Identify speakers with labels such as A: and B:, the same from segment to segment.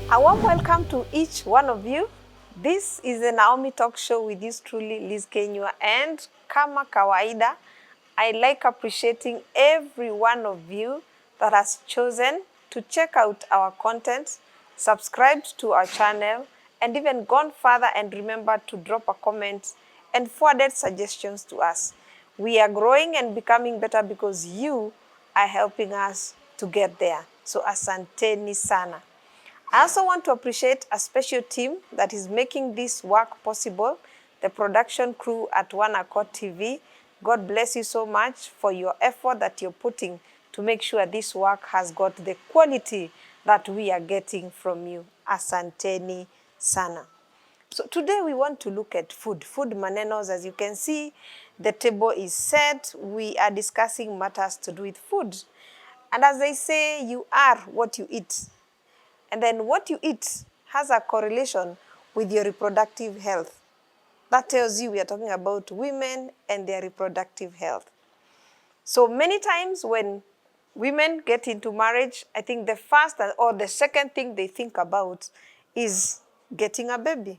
A: A warm welcome to each one of you. This is the Naomi Talk Show with yours truly, Liz Kenywa. And kama kawaida, I like appreciating every one of you that has chosen to check out our content, subscribed to our channel, and even gone further and remembered to drop a comment and forwarded suggestions to us. We are growing and becoming better because you are helping us to get there. So asanteni sana. I also want to appreciate a special team that is making this work possible, the production crew at One Accord TV. God bless you so much for your effort that you're putting to make sure this work has got the quality that we are getting from you. Asanteni sana. So today we want to look at food. Food manenos. As you can see, the table is set. We are discussing matters to do with food. And as they say, you are what you eat. And then what you eat has a correlation with your reproductive health. That tells you we are talking about women and their reproductive health. So many times when women get into marriage, I think the first or the second thing they think about is getting a baby.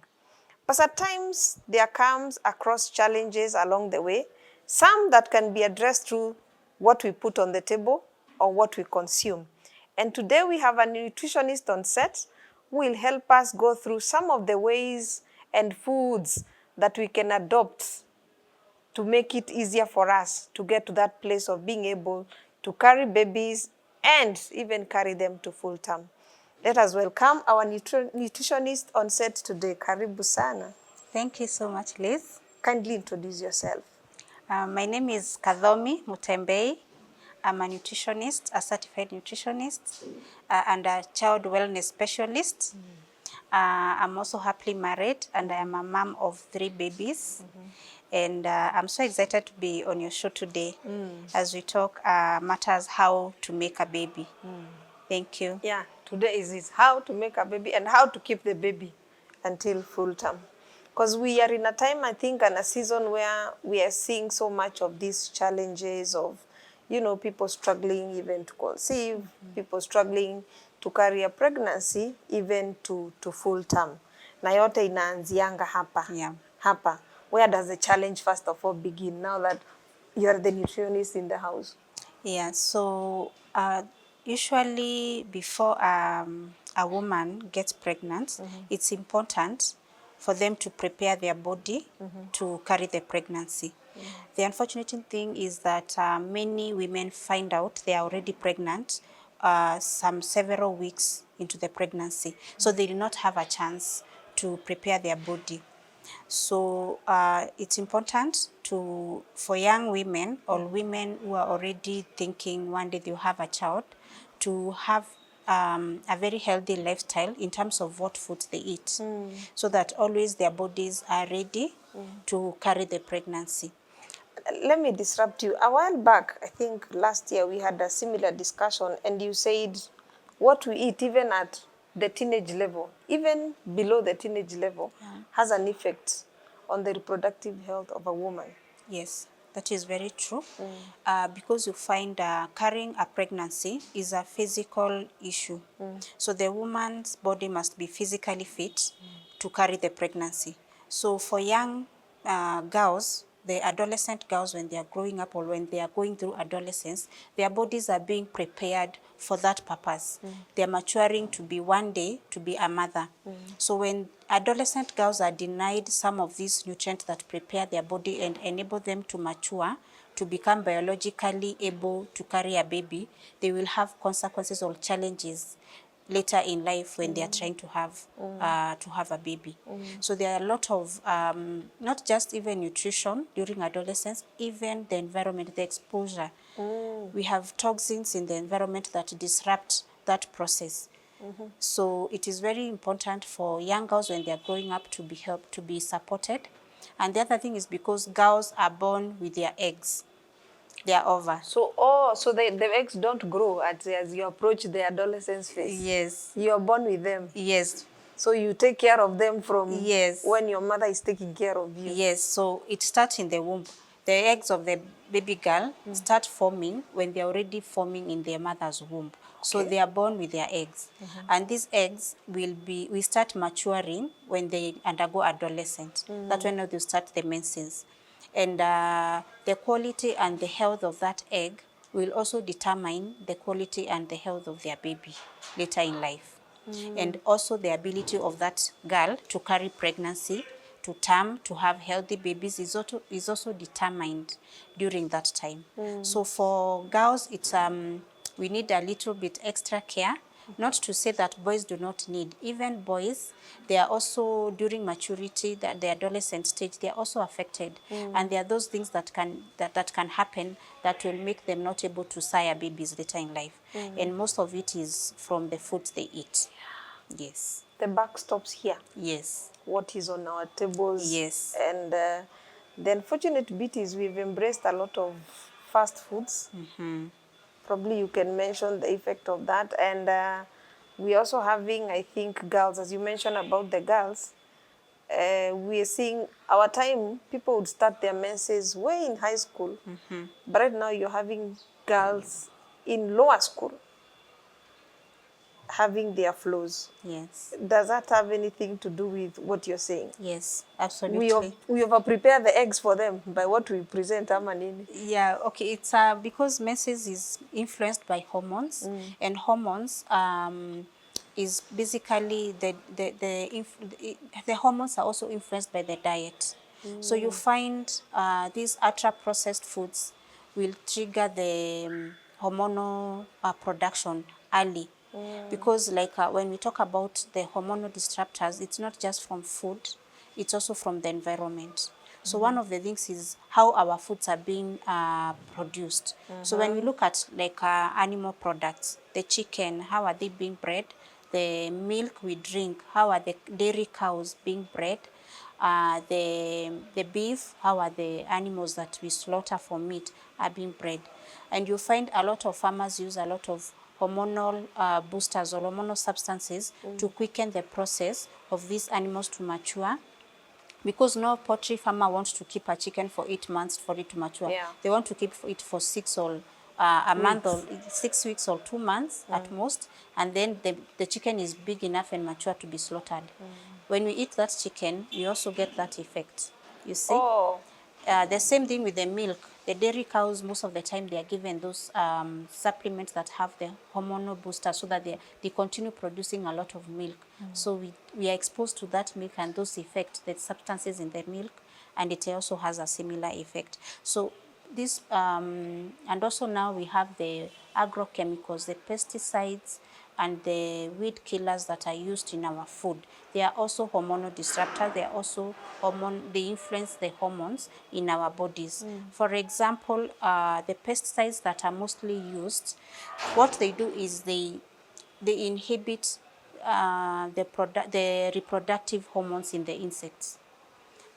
A: But at times there comes across challenges along the way, some that can be addressed through what we put on the table or what we consume. And today we have a nutritionist on set who will help us go through some of the ways and foods that we can adopt to make it easier for us to get to that place of being able to carry babies and even carry them to full term. Let us welcome our nutritionist on set today. Karibu sana.
B: Thank you so much, Liz.
A: Kindly introduce yourself.
B: My name is Kathomi Mutembei. I'm a nutritionist, a certified nutritionist, and a child wellness specialist. I'm also happily married, and I am a mom of 3 babies. And I'm so excited to be on your show today as we talk matters how to make a baby. Thank you.
A: Yeah, today is how to make a baby and how to keep the baby until full term. Because we are in a time, I think, and a season where we are seeing so much of these challenges of, you know, people struggling even to conceive, people struggling to carry a pregnancy even to full term. Na yote inaanzianga hapa.
B: Yeah.
A: Hapa. Where does the challenge first of all begin now that you're the nutritionist in the house?
B: Yeah, so usually before a woman gets pregnant, it's important for them to prepare their body to carry the pregnancy. The unfortunate thing is that many women find out they are already pregnant several weeks into the pregnancy. So they do not have a chance to prepare their body. So it's important for young women or women who are already thinking one day they'll have a child to have a very healthy lifestyle in terms of what foods they eat, so that always their bodies are ready to carry the pregnancy.
A: Let me disrupt you. A while back, I think last year, we had a similar discussion, and you said what we eat, even at the teenage level, even below the teenage level, has an effect on the reproductive health of a woman.
B: Yes, that is very true. Because you find carrying a pregnancy is a physical issue. So the woman's body must be physically fit to carry the pregnancy. So for young girls, the adolescent girls, when they are growing up or when they are going through adolescence, their bodies are being prepared for that purpose. They are maturing to be one day to be a mother. So when adolescent girls are denied some of these nutrients that prepare their body and enable them to mature, to become biologically able to carry a baby, they will have consequences or challenges later in life when they are trying to have a baby. So there are a lot of not just even nutrition during adolescence, even the environment, the exposure. We have toxins in the environment that disrupt that process. So it is very important for young girls when they are growing up to be helped, to be supported. And the other thing is because girls are born with their eggs. They are over.
A: So, so the eggs don't grow as you approach the adolescence phase?
B: Yes.
A: You are born with them?
B: Yes.
A: So you take care of them from
B: Yes.
A: when your mother is taking care of you?
B: Yes, so it starts in the womb. the eggs of the baby girl start forming when they're already forming in their mother's womb. So
A: Okay.
B: they are born with their eggs. And these eggs will start maturing when they undergo adolescent. That's when they start the menses. And the quality and the health of that egg will also determine the quality and the health of their baby later in life. And also the ability of that girl to carry pregnancy, to term, to have healthy babies is also determined during that time. So for girls, it's we need a little bit extra care. Not to say that boys do not need. Even boys, they are also during maturity, that the adolescent stage, they are also affected. And there are those things that can happen that will make them not able to sire babies later in life. And most of it is from the foods they eat. Yes.
A: The buck stops here.
B: Yes.
A: What is on our tables.
B: Yes.
A: And the unfortunate bit is we've embraced a lot of fast foods. Probably you can mention the effect of that. And we're also having, I think, girls, as you mentioned about the girls, we are seeing our time, people would start their menses way in high school. But right now you're having girls in lower school having their flows.
B: Yes.
A: Does that have anything to do with what you're saying?
B: Yes,
A: We
B: absolutely.
A: have prepared the eggs for them by what we present, Amanini.
B: Yeah, okay. It's because menses is influenced by hormones, and hormones is basically the hormones are also influenced by the diet. So you find these ultra processed foods will trigger the hormonal production early. Because like when we talk about the hormonal disruptors, it's not just from food, it's also from the environment. So one of the things is how our foods are being produced. So when we look at like animal products, the chicken, how are they being bred? The milk we drink, how are the dairy cows being bred? The beef, how are the animals that we slaughter for meat are being bred? And you find a lot of farmers use a lot of hormonal boosters or hormonal substances to quicken the process of these animals to mature, because no poultry farmer wants to keep a chicken for 8 months for it to mature.
A: Yeah.
B: They want to keep it for 6 or a month or 6 weeks or 2 months at most, and then the chicken is big enough and mature to be slaughtered. When we eat that chicken, we also get that effect, you see.
A: Oh,
B: The same thing with the milk. The dairy cows, most of the time, they are given those supplements that have the hormonal booster so that they continue producing a lot of milk. So we are exposed to that milk and those effects, the substances in the milk, and it also has a similar effect. So this, and also now we have the agrochemicals, the pesticides, and the weed killers that are used in our food. They are also hormonal disruptors. They are also they influence the hormones in our bodies. For example, the pesticides that are mostly used, what they do is they inhibit the reproductive hormones in the insects,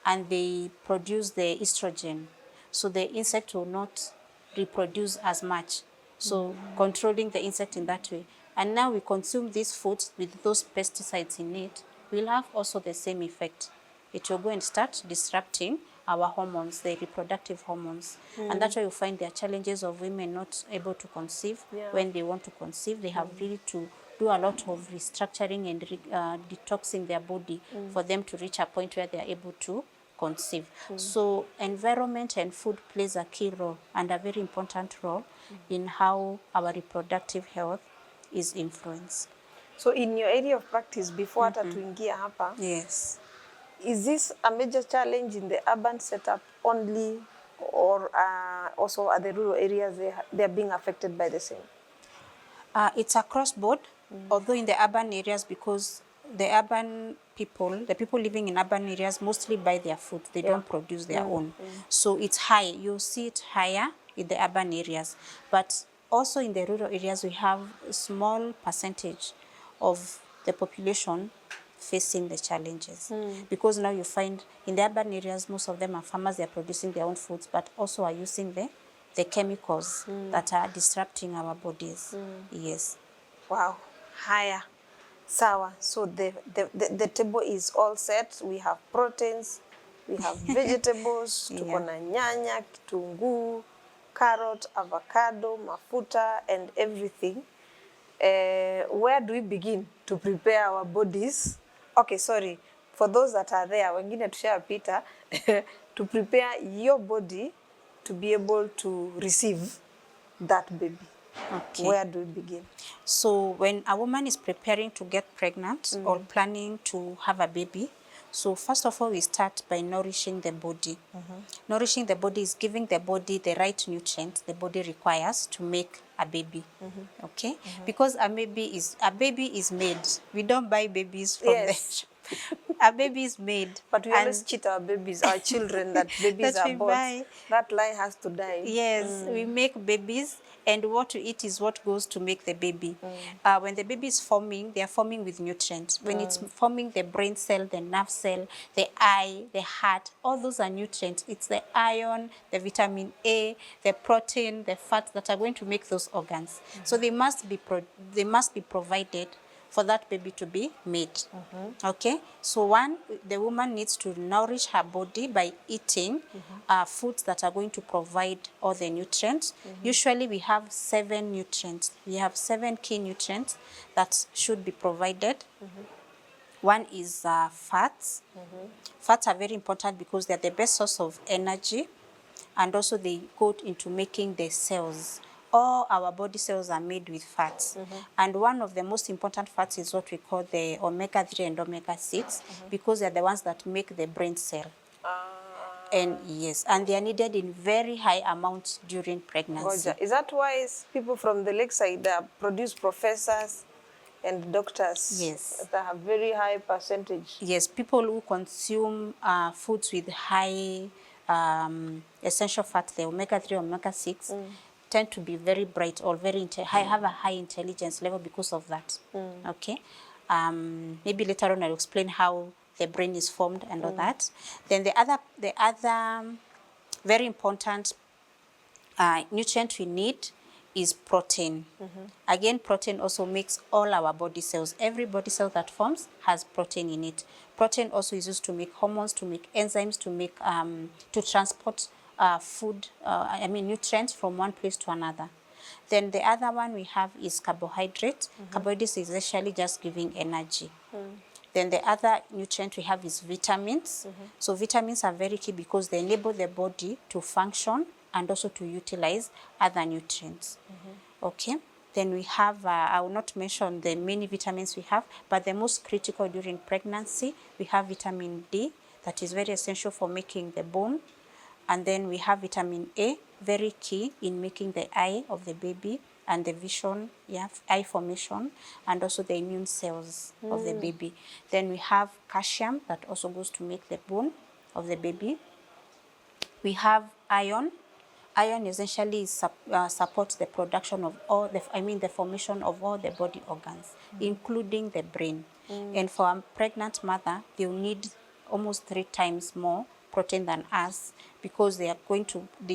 B: and they produce the estrogen. So the insect will not reproduce as much. So controlling the insect in that way. And now we consume these foods with those pesticides in it, will have also the same effect. It will go and start disrupting our hormones, the reproductive hormones. And that's why you find there are challenges of women not able to conceive.
A: Yeah.
B: When they want to conceive, they have really to do a lot of restructuring and detoxing their body for them to reach a point where they are able to conceive. So environment and food plays a key role and a very important role in how our reproductive health is influenced.
A: so in your area of practice, before hata tuingia hapa,
B: Yes.
A: is this a major challenge in the urban setup only, or also are the rural areas, they are being affected by the same?
B: It's across board, although in the urban areas, because the people living in urban areas mostly buy their food. They don't produce their own. So it's high. You see it higher in the urban areas. But also in the rural areas, we have a small percentage of the population facing the challenges. Because now you find in the urban areas, most of them are farmers. They are producing their own foods, but also are using the chemicals that are disrupting our bodies. Yes.
A: Wow, higher. Sawa. So the table is all set. We have proteins, we have vegetables, tuko
B: Yeah.
A: na nyanya, kitunguu, carrot, avocado, mafuta, and everything. Where do we begin to prepare our bodies? Okay, sorry. For those that are there, wengine tushapita, to prepare your body to be able to receive that baby.
B: Okay.
A: Where do we begin?
B: So when a woman is preparing to get pregnant or planning to have a baby, so first of all, we start by nourishing the body. Nourishing the body is giving the body the right nutrients the body requires to make a baby. Okay? Because a baby is made. We don't buy babies from the
A: Yes.
B: shop. A baby is made.
A: But we always
B: and
A: cheat our babies, our children, that babies
B: that
A: are
B: we
A: bots.
B: buy.
A: That lie has to die.
B: Yes, we make babies, and what we eat is what goes to make the baby. When the baby is forming, they are forming with nutrients. When it's forming the brain cell, the nerve cell, the eye, the heart, all those are nutrients. It's the iron, the vitamin A, the protein, the fat that are going to make those organs. So they must be provided for that baby to be made. Okay, so the woman needs to nourish her body by eating foods that are going to provide all the nutrients. Usually we have 7 nutrients. We have 7 key nutrients that should be provided. One is fats. Fats are very important because they're the best source of energy, and also they go into making the cells. All our body cells are made with fats. And one of the most important fats is what we call the omega-3 and omega-6, because they're the ones that make the brain cell. And yes, and they are needed in very high amounts during pregnancy.
A: Goja. Is that why people from the lakeside produce professors and doctors?
B: Yes.
A: That have very high percentage.
B: Yes, people who consume foods with high essential fat, the omega-3, omega-6, tend to be very bright or have a high intelligence level because of that. Okay, maybe later on I'll explain how the brain is formed and all that. Then the other very important nutrient we need is protein. Again, protein also makes all our body cells. Every body cell that forms has protein in it. Protein also is used to make hormones, to make enzymes, to transport nutrients from one place to another. Then the other one we have is carbohydrate. Carbohydrates is essentially just giving energy. Then the other nutrient we have is vitamins. So vitamins are very key because they enable the body to function and also to utilize other nutrients. Okay. Then we have, I will not mention the many vitamins we have, but the most critical during pregnancy, we have vitamin D, that is very essential for making the bone. And then we have vitamin A, very key in making the eye of the baby and the vision, eye formation, and also the immune cells of the baby. Then we have calcium that also goes to make the bone of the baby. We have iron. Iron essentially supports the production of the formation of all the body organs, including the brain. And for a pregnant mother, they'll need almost 3 times more protein than us, because they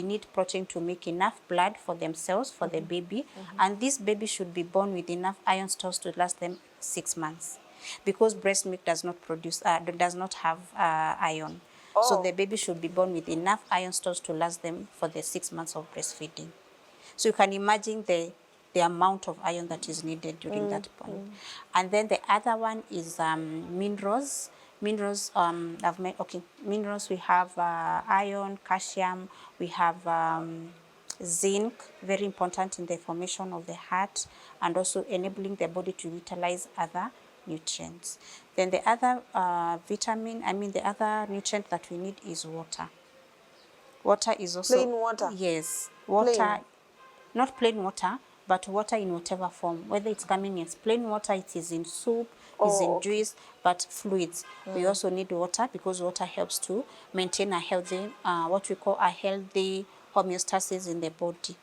B: need protein to make enough blood for themselves, for the baby. And this baby should be born with enough iron stores to last them 6 months, because breast milk does not have iron. So the baby should be born with enough iron stores to last them for the 6 months of breastfeeding. So you can imagine the amount of iron that is needed during that point. And then the other one is minerals. Minerals, minerals, we have iron, calcium, we have zinc, very important in the formation of the heart and also enabling the body to utilize other nutrients. Then the other the other nutrient that we need is water. Water is also...
A: Plain water?
B: Yes. Water,
A: Plain.
B: not plain water, but water in whatever form. Whether it's coming as plain water, it is in soup, is in juice, but fluids. We also need water because water helps to maintain a healthy, what we call a healthy homeostasis in the body.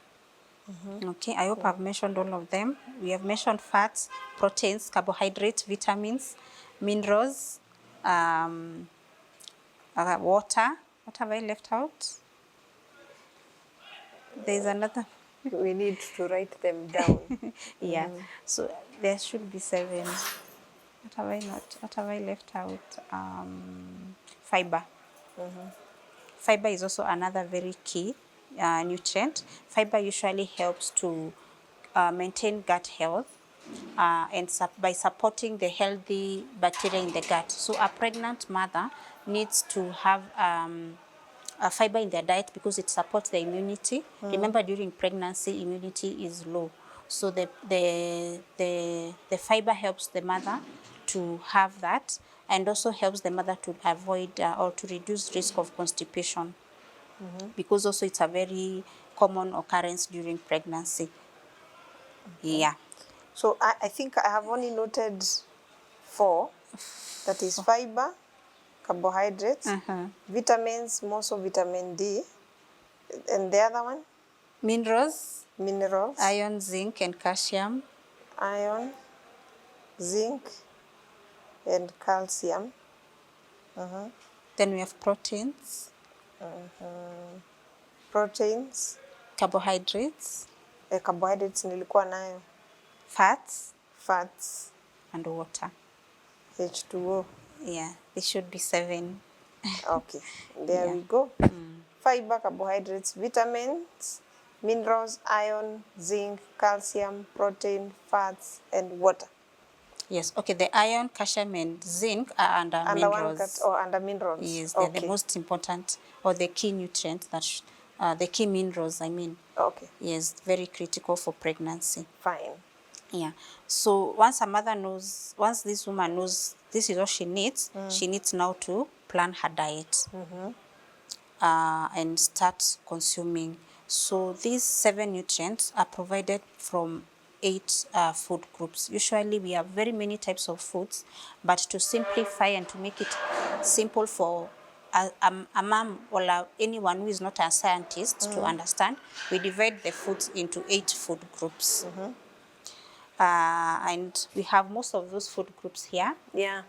B: Okay, I hope I've mentioned all of them. We have mentioned fats, proteins, carbohydrates, vitamins, minerals, water. What have I left out? There's another.
A: We need to write them down.
B: Yeah, so there should be 7. What have I left out? Fiber. Fiber is also another very key nutrient. Fiber usually helps to maintain gut health and by supporting the healthy bacteria in the gut. So a pregnant mother needs to have fiber in their diet because it supports the immunity. Remember, during pregnancy, immunity is low. So the fiber helps the mother to have that, and also helps the mother to avoid or to reduce risk of constipation, because also it's a very common occurrence during pregnancy. Yeah.
A: So I think I have only noted 4. That is fiber, carbohydrates, vitamins, most of vitamin D, and the other one,
B: Minerals,
A: minerals,
B: iron, zinc, and calcium.
A: iron, zinc, and calcium.
B: Then we have proteins,
A: Proteins,
B: carbohydrates,
A: carbohydrates nilikuwa nayo,
B: fats,
A: fats,
B: and water.
A: H2O.
B: Yeah, there should be 7.
A: Okay, there we go. Fiber, carbohydrates, vitamins, minerals, iron, zinc, calcium, protein, fats, and water.
B: Yes, okay, the iron, calcium, and zinc are under minerals.
A: Under minerals.
B: Yes, they're the most important, or the key nutrients that, the key minerals, I mean.
A: Okay.
B: Yes, very critical for pregnancy.
A: Fine.
B: Yeah. So once a mother knows, once this woman knows this is what she needs now to plan her diet and start consuming. So these 7 nutrients are provided from 8 food groups. Usually we have very many types of foods, but to simplify and to make it simple for a mom or anyone who is not a scientist to understand, we divide the foods into 8 food groups. And we have most of those food groups here.
A: Yeah.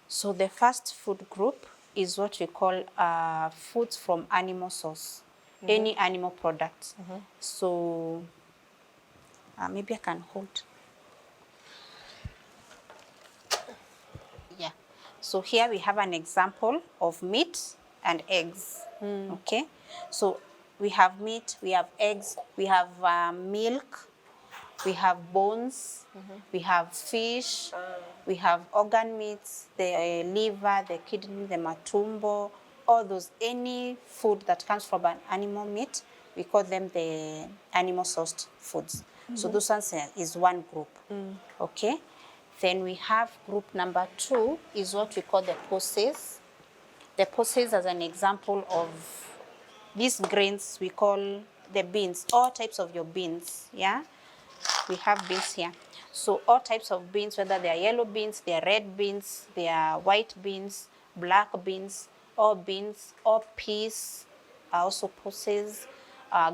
B: So the first food group is what we call foods from animal source, any animal product. So maybe I can hold. Yeah. So here we have an example of meat and eggs. Okay. So we have meat, we have eggs, we have milk, we have bones, we have fish, we have organ meats, the liver, the kidney, the matumbo, all those, any food that comes from an animal meat, we call them the animal sourced foods. So those ones is one group, okay? Then we have group number 2 is what we call the pulses. The pulses as an example of these grains we call the beans, all types of your beans, yeah? We have beans here. So all types of beans, whether they are yellow beans, they are red beans, they are white beans, black beans, all peas are also pulses,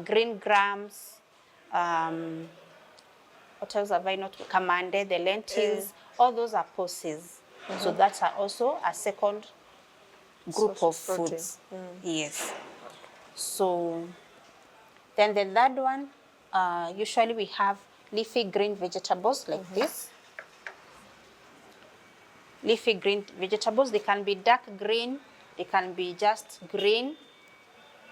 B: green grams, what else have I not? Kamande, the lentils, all those are pulses. So that's also a second group of foods. Yes. So then the third one, usually we have leafy green vegetables like this. Leafy green vegetables, they can be dark green, they can be just green,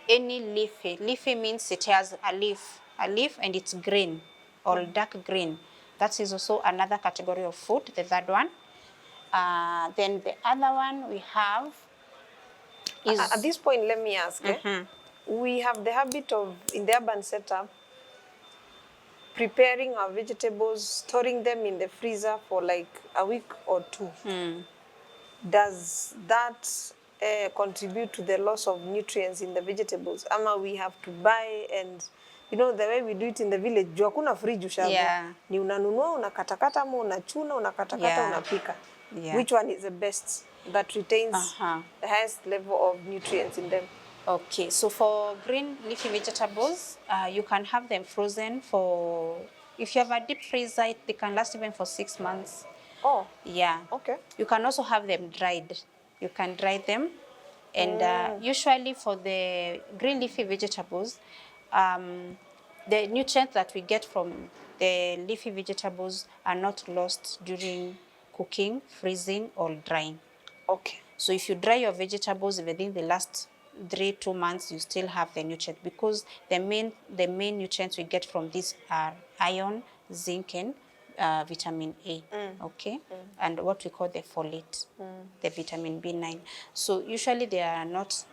B: any leafy. Leafy means it has a leaf and it's green or dark green. That is also another category of food, the third one. Then the other one we have is...
A: At this point, let me ask, we have the habit of, in the urban setup, preparing our vegetables, storing them in the freezer for like a week or 2. Does that contribute to the loss of nutrients in the vegetables? Ama we have to buy, and you know the way we do it in the village, juu hakuna fridge ushago.
B: Yeah.
A: Ni unanunua, unakatakata, ama unachuna, unakatakata, unapika.
B: Yeah.
A: Which one is the best that retains the highest level of nutrients in them?
B: Okay, so for green leafy vegetables, you can have them frozen for, if you have a deep freezer, they can last even for 6 months.
A: Oh.
B: Yeah.
A: Okay.
B: You can also have them dried. You can dry them. And usually for the green leafy vegetables, the nutrients that we get from the leafy vegetables are not lost during cooking, freezing, or drying.
A: Okay.
B: So if you dry your vegetables within the last 2 months, you still have the nutrient, because the main nutrients we get from this are iron, zinc, and vitamin A. Okay, and what we call the folate, the vitamin B9. So usually they are not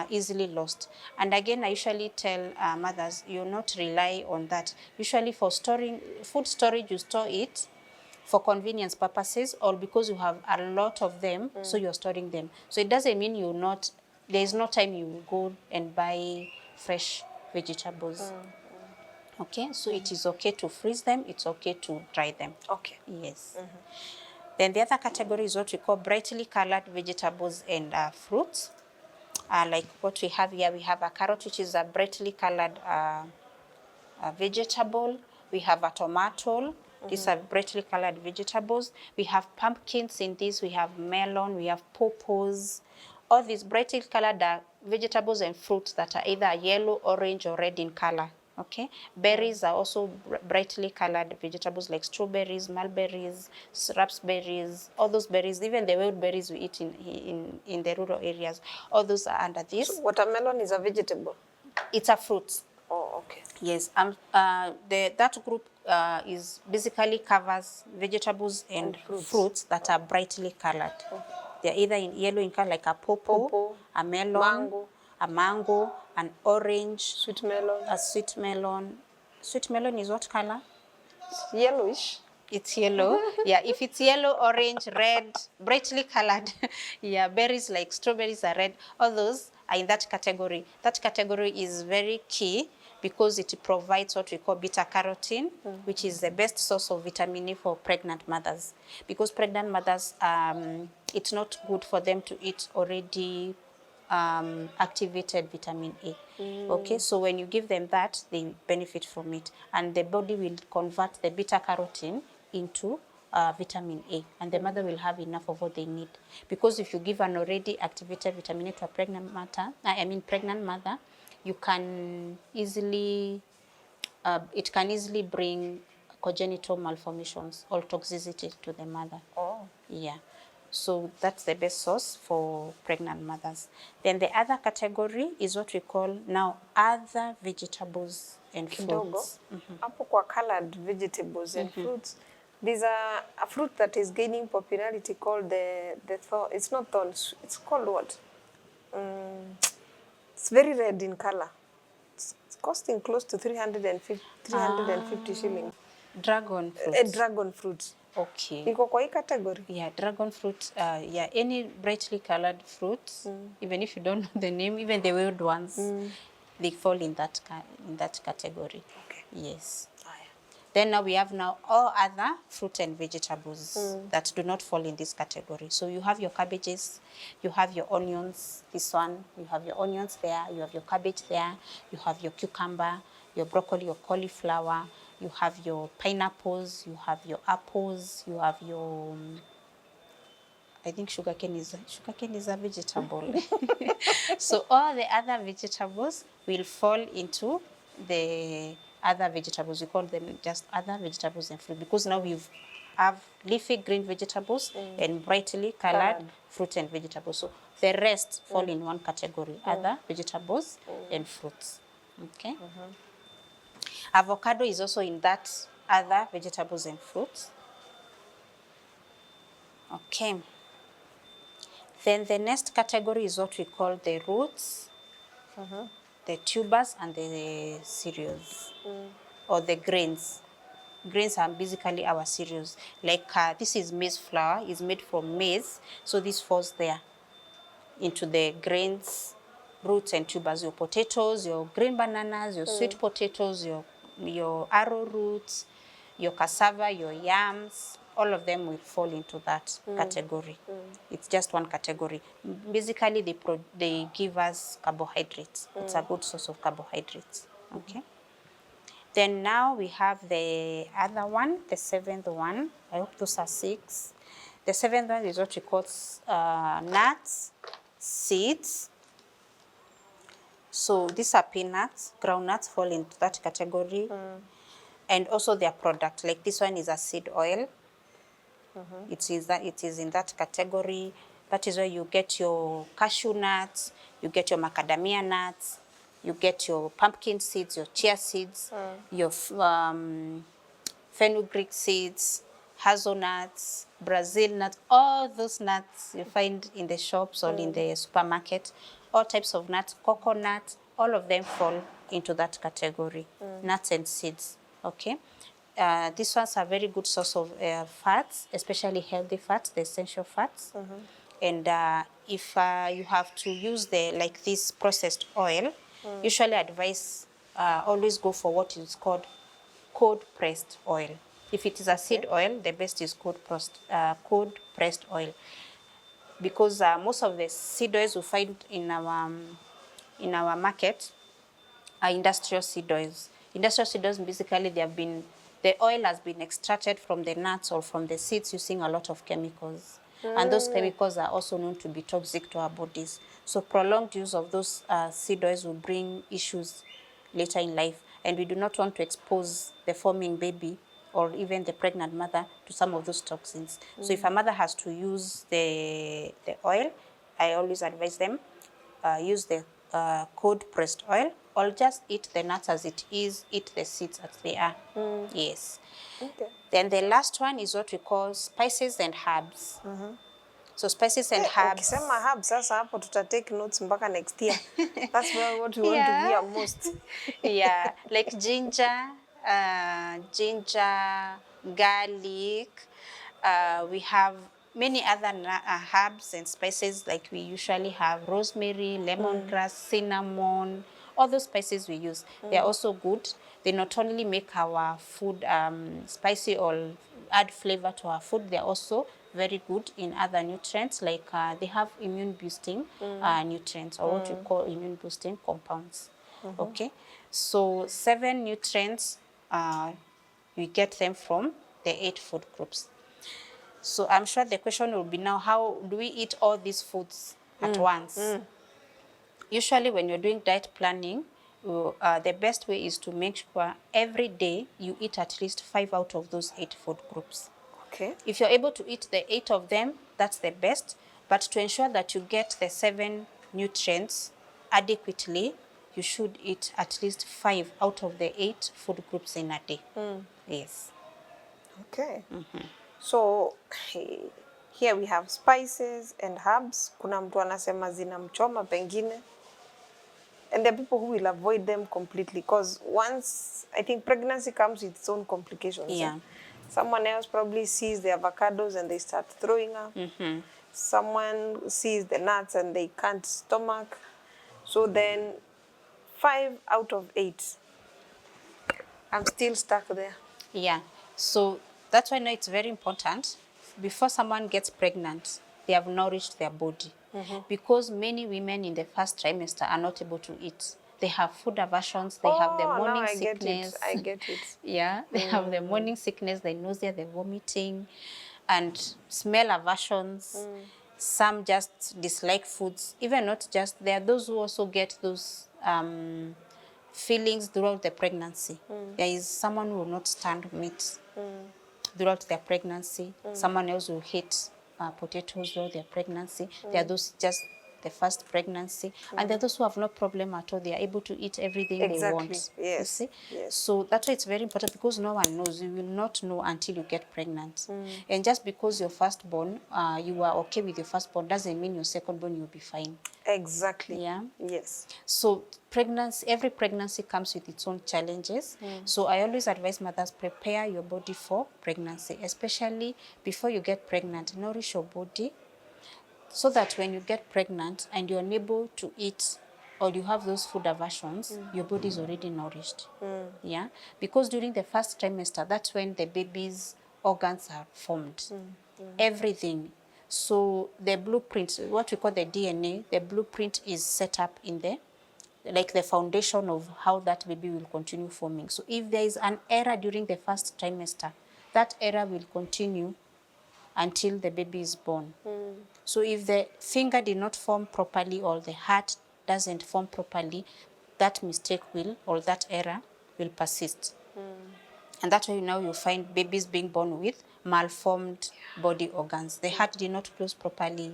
B: easily lost. And again, I usually tell mothers, you not rely on that. Usually for storing food storage, you store it for convenience purposes, or because you have a lot of them, so you're storing them. So it doesn't mean there is no time you go and buy fresh vegetables. Okay, so it is okay to freeze them, it's okay to dry them.
A: Okay.
B: Yes. Then the other category is what we call brightly colored vegetables and fruits. Like what we have here, we have a carrot, which is a brightly colored vegetable. We have a tomato. These are brightly colored vegetables. We have pumpkins in this. We have melon. We have pawpaws. All these brightly colored vegetables and fruits that are either yellow, orange, or red in color. Okay. Berries are also brightly colored vegetables like strawberries, mulberries, raspberries, all those berries, even the wild berries we eat in the rural areas. All those are under this.
A: So watermelon is a vegetable?
B: It's a fruit.
A: Oh, okay.
B: Yes, that group is basically covers vegetables and fruits that are brightly colored. They're either in yellow in color, like a pawpaw, a melon, a mango, an orange,
A: Sweet melon.
B: a sweet melon. Sweet melon is what color?
A: Yellowish.
B: It's yellow. Yeah, if it's yellow, orange, red, brightly colored. Yeah, berries like strawberries are red. All those are in that category. That category is very key because it provides what we call beta carotene, which is the best source of vitamin E for pregnant mothers. Because pregnant mothers, it's not good for them to eat already activated vitamin A. Okay, so when you give them that, they benefit from it, and the body will convert the beta carotene into vitamin A, and the mother will have enough of what they need. Because if you give an already activated vitamin A to a pregnant mother, you can easily it can easily bring congenital malformations or toxicity to the mother.
A: Oh.
B: Yeah. So that's the best source for pregnant mothers. Then the other category is what we call now other vegetables and fruits.
A: Hapo kwa colored vegetables and fruits, there's a fruit that is gaining popularity called the thorn. It's not thorns. It's called what? It's very red in color. It's costing close to 350 shillings.
B: Dragon fruit.
A: A dragon fruit.
B: Okay.
A: Iko kwa hii category?
B: Yeah, dragon fruit. Yeah, any brightly colored fruits, even if you don't know the name, even the wild ones, they fall in that category.
A: Okay.
B: Yes. Then now we have all other fruit and vegetables that do not fall in this category. So you have your cabbages, you have your onions, this one, you have your onions there, you have your cabbage there, you have your cucumber, your broccoli, your cauliflower, you have your pineapples, you have your apples, you have your, I think sugarcane is a vegetable. So all the other vegetables will fall into the other vegetables. We call them just other vegetables and fruit, because now we have leafy green vegetables and brightly colored fruit and vegetables. So the rest fall in one category, other vegetables and fruits. Okay. Avocado is also in that other vegetables and fruits. Okay. Then the next category is what we call the roots, the tubers, and the cereals, or the grains. Grains are basically our cereals. Like this is maize flour, is made from maize, so this falls there into the grains, roots, and tubers. Your potatoes, your green bananas, your sweet potatoes, your arrowroots, your cassava, your yams, all of them will fall into that category. It's just one category. Basically, they give us carbohydrates. It's a good source of carbohydrates. Okay. Then now we have the other one, the seventh one. I hope those are 6. The seventh one is what we call nuts, seeds. So these are peanuts, groundnuts fall into that category. And also their product, like this one is a seed oil. It is in that category. That is where you get your cashew nuts, you get your macadamia nuts, you get your pumpkin seeds, your chia seeds, your fenugreek seeds, hazelnuts, Brazil nuts, all those nuts you find in the shops or in the supermarket, all types of nuts, coconut, all of them fall into that category, nuts and seeds, okay? These ones are very good source of fats, especially healthy fats, the essential fats. And if you have to use like this processed oil, usually advise always go for what is called cold pressed oil. If it is a seed oil, the best is cold pressed oil, because most of the seed oils we find in our market are industrial seed oils. Industrial seed oils, basically the oil has been extracted from the nuts or from the seeds using a lot of chemicals. And those chemicals are also known to be toxic to our bodies. So prolonged use of those seed oils will bring issues later in life. And we do not want to expose the forming baby or even the pregnant mother to some of those toxins. So if a mother has to use the oil, I always advise them use the cold pressed oil, or just eat the nuts as it is, eat the seeds as they are. Yes.
A: Okay.
B: Then the last one is what we call spices and herbs. So spices and herbs.
A: Ukisema herbs sasa hapo tuta take notes mpaka next year. That's what we want to hear most.
B: Yeah, like ginger, garlic. We have many other herbs and spices, like we usually have rosemary, lemongrass, cinnamon. All those spices we use, they are also good. They not only make our food spicy or add flavor to our food, they are also very good in other nutrients, like they have immune boosting nutrients, or what we call immune boosting compounds. Okay, so 7 nutrients, we get them from the 8 food groups. So I'm sure the question will be now, how do we eat all these foods at once? Usually when you're doing diet planning, the best way is to make sure every day you eat at least 5 out of those 8 food groups.
A: Okay.
B: If you're able to eat the 8 of them, that's the best. But to ensure that you get the 7 nutrients adequately, you should eat at least 5 out of the 8 food groups in a day. Yes.
A: Okay. So here we have spices and herbs. Kuna mtu anasema zinamchoma pengine. And there are people who will avoid them completely, because once, I think pregnancy comes with its own complications.
B: Yeah.
A: Someone else probably sees the avocados and they start throwing up. Someone sees the nuts and they can't stomach. So then 5 out of 8. I'm still stuck there.
B: Yeah. So that's why now it's very important, before someone gets pregnant, they have nourished their body. Because many women in the first trimester are not able to eat. They have food aversions, they have the morning
A: now I
B: sickness.
A: I get it.
B: Yeah, they have the morning sickness, the nausea, the vomiting, and smell aversions. Some just dislike foods. Even not just, there are those who also get those feelings throughout the pregnancy. There is someone who will not stand meat throughout their pregnancy. Someone else will hate potatoes throughout their pregnancy. There are those just the first pregnancy. And there are those who have no problem at all. They are able to eat everything they want.
A: Yes.
B: You see?
A: Yes.
B: So that's why it's very important, because no one knows. You will not know until you get pregnant. And just because your firstborn, you are okay with your firstborn, doesn't mean your secondborn you'll be fine.
A: Exactly.
B: Yeah.
A: Yes.
B: So every pregnancy comes with its own challenges. So I always advise mothers, prepare your body for pregnancy, especially before you get pregnant. Nourish your body so that when you get pregnant and you're unable to eat, or you have those food aversions, your body is already nourished. Yeah, because during the first trimester, that's when the baby's organs are formed. Everything. So the blueprint, what we call the DNA, the blueprint is set up in there, like the foundation of how that baby will continue forming. So if there is an error during the first trimester, that error will continue until the baby is born. So if the finger did not form properly, or the heart doesn't form properly, that mistake will, or that error will persist. And that's why now you find babies being born with malformed body organs. The heart did not close properly,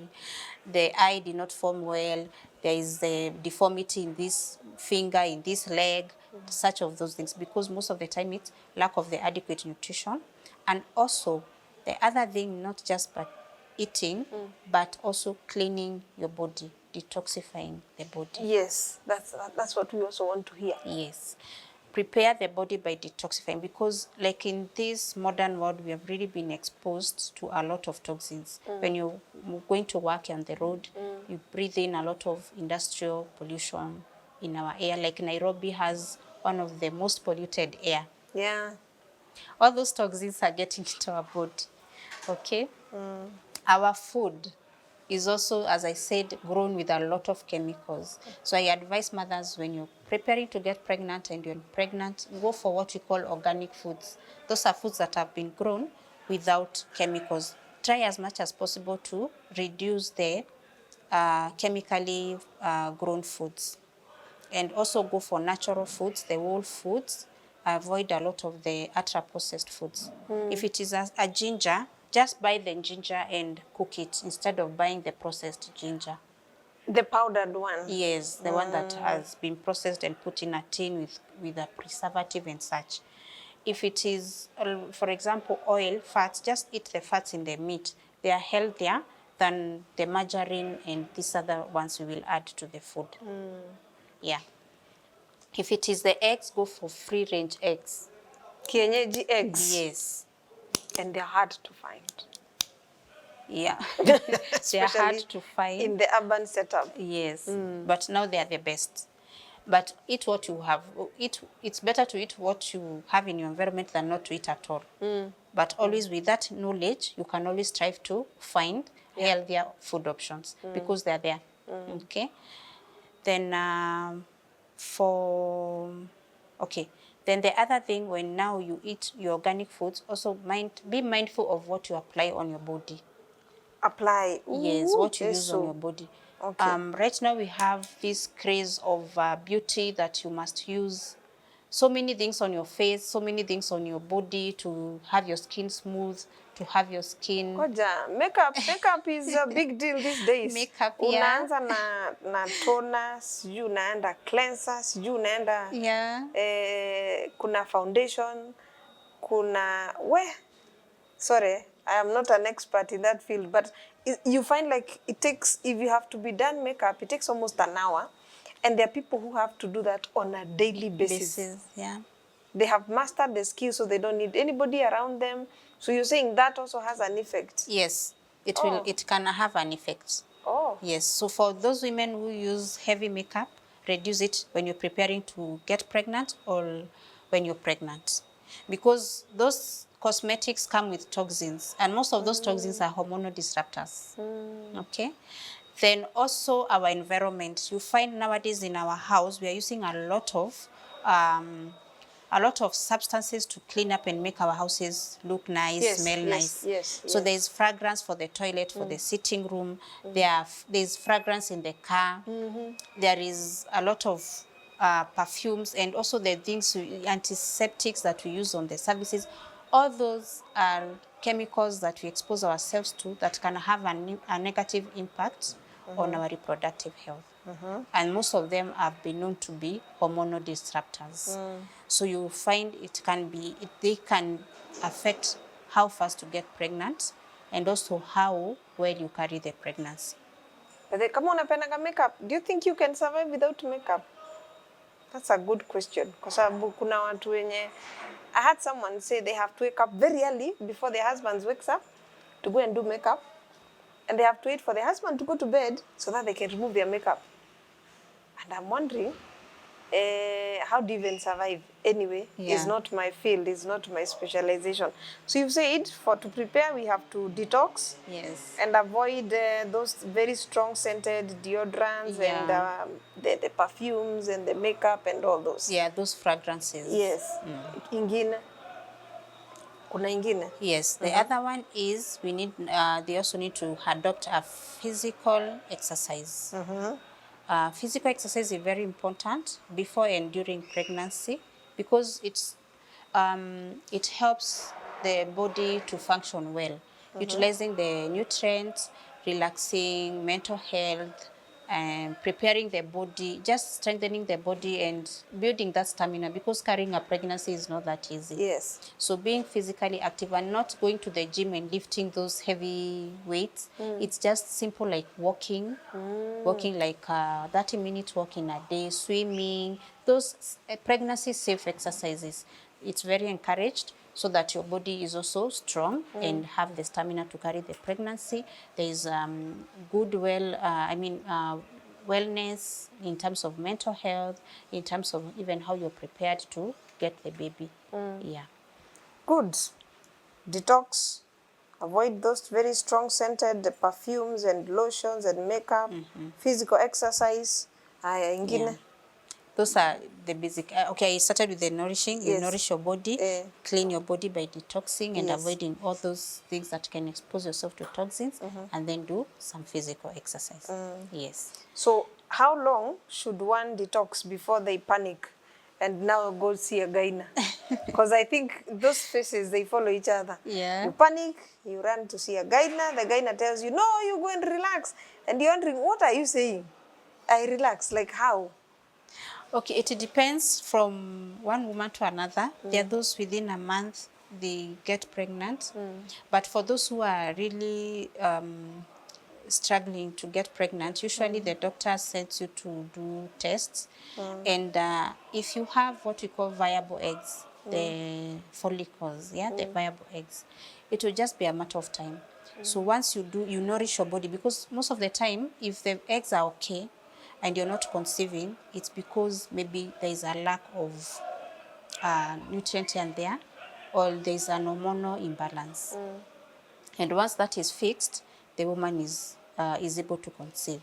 B: the eye did not form well, there is a deformity in this finger, in this leg, such of those things, because most of the time it's lack of the adequate nutrition. And also the other thing, not just but eating, but also cleaning your body, detoxifying the body.
A: Yes, that's what we also want to hear.
B: Yes. Prepare the body by detoxifying, because like in this modern world, we have really been exposed to a lot of toxins. When you're going to work on the road, you breathe in a lot of industrial pollution in our air. Like Nairobi has one of the most polluted air.
A: Yeah.
B: All those toxins are getting into our body. Okay? Our food is also, as I said, grown with a lot of chemicals. So I advise mothers, when you're preparing to get pregnant and you're pregnant, go for what we call organic foods. Those are foods that have been grown without chemicals. Try as much as possible to reduce the chemically grown foods. And also go for natural foods, the whole foods. Avoid a lot of the ultra-processed foods. If it is a ginger, just buy the ginger and cook it instead of buying the processed ginger.
A: The powdered one.
B: Yes, the one that has been processed and put in a tin with a preservative and such. If it is, for example, oil, fats, just eat the fats in the meat. They are healthier than the margarine and these other ones we will add to the food. Yeah. If it is the eggs, go for free-range eggs.
A: Kienyeji eggs.
B: Yes.
A: And they're hard to find.
B: Yeah. They are hard
A: Especially
B: to find.
A: in the urban setup.
B: Yes. But now they are the best. But eat what you have. It's better to eat what you have in your environment than not to eat at all. But always with that knowledge, you can always strive to find healthier food options because they're there. Okay. Then Then the other thing, when now you eat your organic foods, also be mindful of what you apply on your body.
A: Apply.
B: Yes,
A: Ooh,
B: what you
A: yes,
B: use
A: so.
B: on your body.
A: Okay.
B: Right now we have this craze of beauty that you must use so many things on your face, so many things on your body to have your skin smooth, to have your skin.
A: Koja, makeup is a big deal these days.
B: Makeup, yeah.
A: Unaanza na toner, sijui unaenda cleanser, sijui unaenda kuna foundation, sorry, I am not an expert in that field, but you find like it takes, if you have to be done makeup, it takes almost an hour. And there are people who have to do that on a daily basis.
B: Yeah.
A: They have mastered the skill, so they don't need anybody around them. So you're saying that also has an effect?
B: Yes, it can have an effect.
A: Oh.
B: Yes, so for those women who use heavy makeup, reduce it when you're preparing to get pregnant or when you're pregnant. Because those cosmetics come with toxins, and most of those toxins are hormonal disruptors. Okay? Then also our environment. You find nowadays in our house, we are using a lot of substances to clean up and make our houses look nice, smell nice. So there's fragrance for the toilet, for the sitting room. There's fragrance in the car. There is a lot of perfumes, and also the things, antiseptics that we use on the services. All those are chemicals that we expose ourselves to that can have a negative impact on our reproductive health. And most of them have been known to be hormonal disruptors. So you find they can affect how fast you get pregnant and also how well you carry the pregnancy.
A: But kama unapenda makeup, do you think you can survive without makeup? That's a good question. Kwa sababu kuna watu wenye, I had someone say they have to wake up very early before their husband wakes up to go and do makeup. And they have to wait for their husband to go to bed so that they can remove their makeup. And I'm wondering, how do you even survive? Anyway, it's not my field, it's not my specialization. So you've said to prepare, we have to detox.
B: Yes.
A: And avoid those very strong scented deodorants and the perfumes and the makeup and all those.
B: Yeah, those fragrances.
A: Yes. Ingine. Kuna ingine?
B: Yes. The other one is they also need to adopt a physical exercise. Physical exercise is very important before and during pregnancy because it helps the body to function well, utilizing the nutrients, relaxing, mental health, and preparing the body, just strengthening the body and building that stamina, because carrying a pregnancy is not that easy.
A: Yes.
B: So being physically active and not going to the gym and lifting those heavy weights, it's just simple like walking, walking like 30-minute walk in a day, swimming, those pregnancy safe exercises. It's very encouraged so that your body is also strong and have the stamina to carry the pregnancy. There is good, wellness in terms of mental health, in terms of even how you're prepared to get the baby. Yeah.
A: Good. Detox. Avoid those very strong scented perfumes and lotions and makeup. Physical exercise. Haya ingine.
B: Yeah. Those are the basic. Okay, I started with the nourishing. You
A: Yes.
B: nourish your body, clean your body by detoxing and
A: Yes.
B: avoiding all those things that can expose yourself to toxins, and then do some physical exercise. Yes.
A: So how long should one detox before they panic and now go see a gyna? Because I think those phases, they follow each other.
B: Yeah.
A: You panic, you run to see a gyna, the gyna tells you, no, you go and relax. And you're wondering, what are you saying? I relax, like how?
B: Okay, it depends from one woman to another. There are those within a month they get pregnant, but for those who are really struggling to get pregnant, usually the doctor sends you to do tests, and if you have what we call viable eggs, the follicles, the viable eggs, it will just be a matter of time. So once you do, you nourish your body, because most of the time, if the eggs are okay and you're not conceiving, it's because maybe there is a lack of nutrient in there, or there's an hormonal imbalance. And once that is fixed, the woman is able to conceive.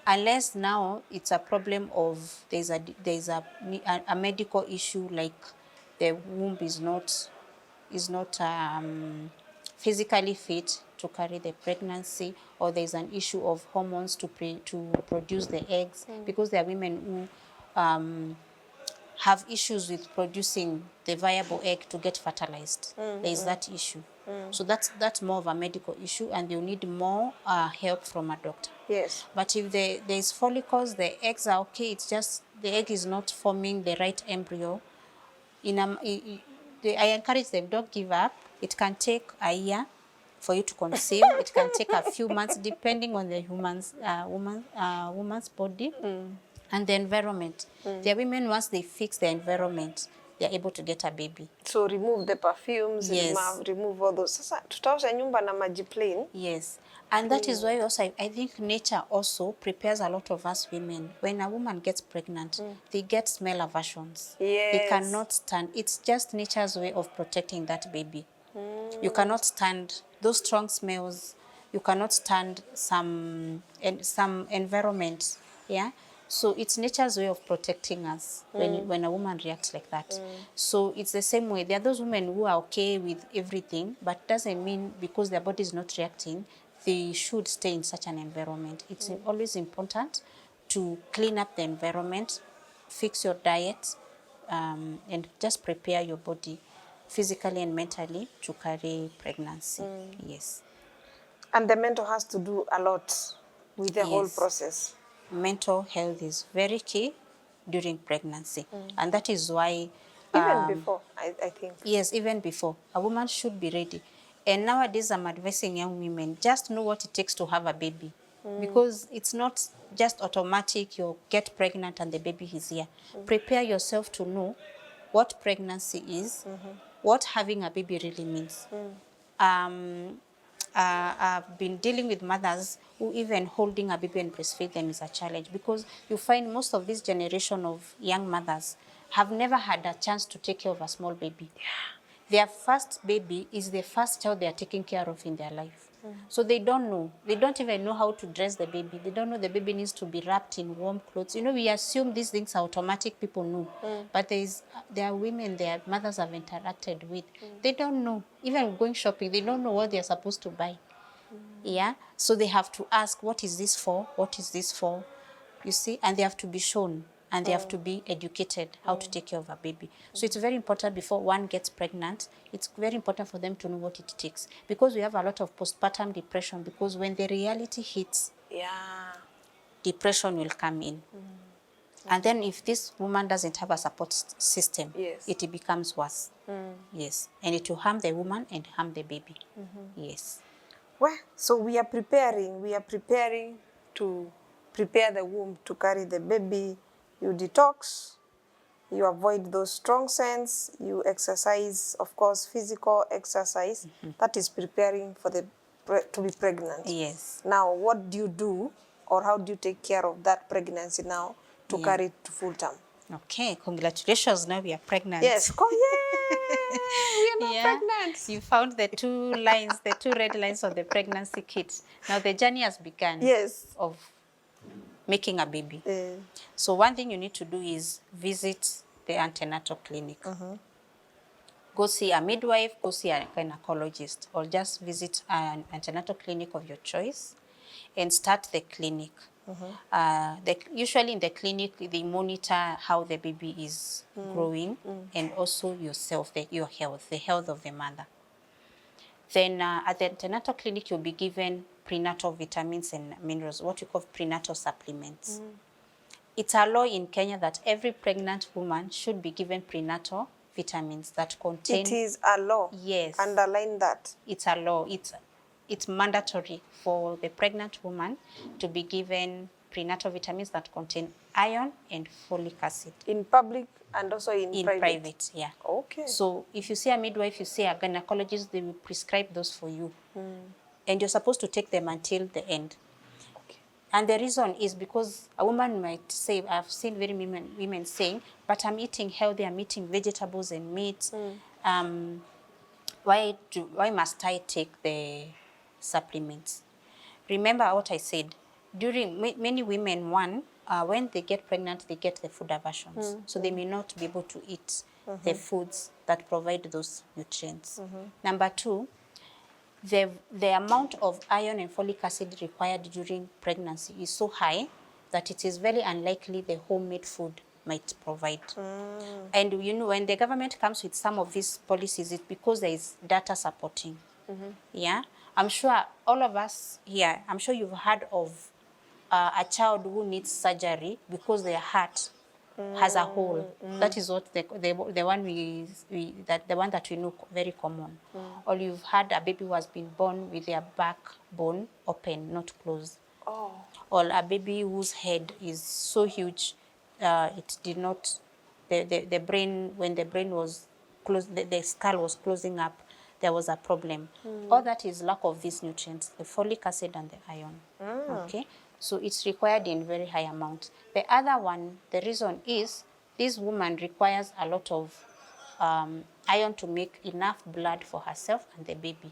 B: Unless now it's a problem of there's a medical issue, like the womb is not physically fit to carry the pregnancy, or there's an issue of hormones to produce the eggs, because there are women who have issues with producing the viable egg to get fertilized. There is that issue. So that's more of a medical issue, and you need more help from a doctor.
A: Yes.
B: But if there's follicles, the eggs are okay, it's just the egg is not forming the right embryo. I encourage them, don't give up. It can take a year for you to conceive. It can take a few months, depending on the woman's body and the environment. There are women, once they fix the environment, they are able to get a baby.
A: So remove the perfumes,
B: Yes.
A: remove all those. Sasa tutaosha nyumba na maji plain.
B: Yes. And that is why also I think nature also prepares a lot of us women. When a woman gets pregnant, they get smell aversions.
A: Yes.
B: They cannot stand. It's just nature's way of protecting that baby. You cannot stand those strong smells. You cannot stand some environment. Yeah. So it's nature's way of protecting us when a woman reacts like that. So it's the same way. There are those women who are okay with everything, but doesn't mean because their body is not reacting, they should stay in such an environment. It's always important to clean up the environment, fix your diet, and just prepare your body physically and mentally to carry pregnancy. Yes.
A: And the mental has to do a lot with the whole
B: Yes.
A: process.
B: Mental health is very key during pregnancy, and that is why
A: Even before, I think.
B: yes, even before, a woman should be ready. And nowadays I'm advising young women, just know what it takes to have a baby, because it's not just automatic you get pregnant and the baby is here. Prepare yourself to know what pregnancy is, what having a baby really means. I've been dealing with mothers who even holding a baby and breastfeed them is a challenge, because you find most of this generation of young mothers have never had a chance to take care of a small baby. Their first baby is the first child they are taking care of in their life. So they don't know. They don't even know how to dress the baby. They don't know the baby needs to be wrapped in warm clothes. You know, we assume these things are automatic, people know. But there are women their mothers have interacted with. They don't know. Even going shopping, they don't know what they're supposed to buy. Yeah? So they have to ask, what is this for? What is this for? You see? And they have to be shown. and they have to be educated how to take care of a baby. So it's very important before one gets pregnant, it's very important for them to know what it takes. Because we have a lot of postpartum depression, because when the reality hits,
A: Yeah.
B: depression will come in. And then if this woman doesn't have a support system,
A: Yes.
B: it becomes worse. Yes. And it will harm the woman and harm the baby. Yes.
A: Well, so we are preparing to prepare the womb to carry the baby. You detox, you avoid those strong scents, you exercise, of course, physical exercise. That is preparing for the to be pregnant.
B: Yes.
A: Now, what do you do, or how do you take care of that pregnancy now to
B: Yeah.
A: carry it to full term?
B: Okay, congratulations, now we are pregnant.
A: Yes, yay! We are now pregnant.
B: You found the two lines, the two red lines of the pregnancy kit. Now the journey has begun.
A: Yes.
B: Of making a baby. So one thing you need to do is visit the antenatal clinic. Go see a midwife, go see a gynecologist, or just visit an antenatal clinic of your choice and start the clinic. Usually in the clinic, they monitor how the baby is growing and also yourself, your health, the health of the mother. Then at the antenatal clinic, you'll be given prenatal vitamins and minerals, what we call prenatal supplements. It's a law in Kenya that every pregnant woman should be given prenatal vitamins that contain...
A: It is a law.
B: Yes.
A: Underline that.
B: It's a law. It's mandatory for the pregnant woman to be given prenatal vitamins that contain iron and folic acid.
A: In public and also in private?
B: Yeah.
A: Okay.
B: So if you see a midwife, you see a gynecologist, they will prescribe those for you. And you're supposed to take them until the end.
A: Okay.
B: And the reason is because a woman might say, I've seen very women saying, but I'm eating healthy, I'm eating vegetables and meat. Why must I take the supplements? Remember what I said. During many women, when they get pregnant, they get the food aversions. So they may not be able to eat the foods that provide those nutrients. Number two, the amount of iron and folic acid required during pregnancy is so high that it is very unlikely the homemade food might provide. And you know, when the government comes with some of these policies, it's because there is data supporting. Yeah, I'm sure all of us here, I'm sure you've heard of a child who needs surgery because their heart has a hole. That is what the one that we know very common. Or you've had a baby who has been born with their backbone open, not closed.
A: Oh.
B: Or a baby whose head is so huge, it did not, the brain, when the brain was closed, the skull was closing up, there was a problem. All that is lack of these nutrients, the folic acid and the iron. Okay, so it's required in very high amounts. The other one, the reason is this woman requires a lot of iron to make enough blood for herself and the baby.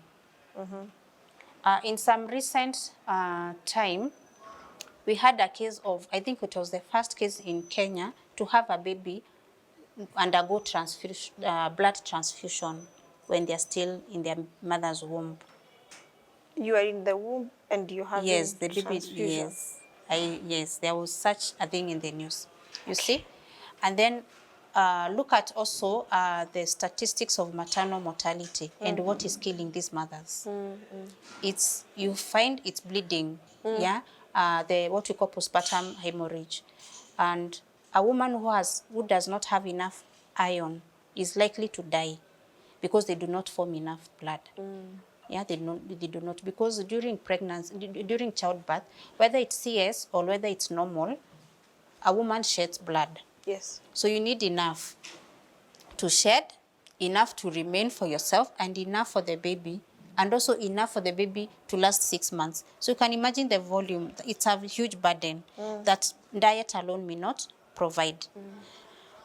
B: In some recent time, we had a case of, I think it was the first case in Kenya to have a baby undergo blood transfusion when they're still in their mother's womb.
A: You are in the womb and you have
B: Yes, the baby.
A: transfusion.
B: Yes, there was such a thing in the news. You see, and then look at also the statistics of maternal mortality and what is killing these mothers. It's, you find it's bleeding. Yeah, the what we call postpartum hemorrhage, and a woman who does not have enough iron is likely to die because they do not form enough blood. Yeah, they do not, because during pregnancy, during childbirth, whether it's CS or whether it's normal, a woman sheds blood.
A: Yes.
B: So you need enough to shed, enough to remain for yourself, and enough for the baby, and also enough for the baby to last 6 months. So you can imagine the volume. It's a huge burden that diet alone may not provide.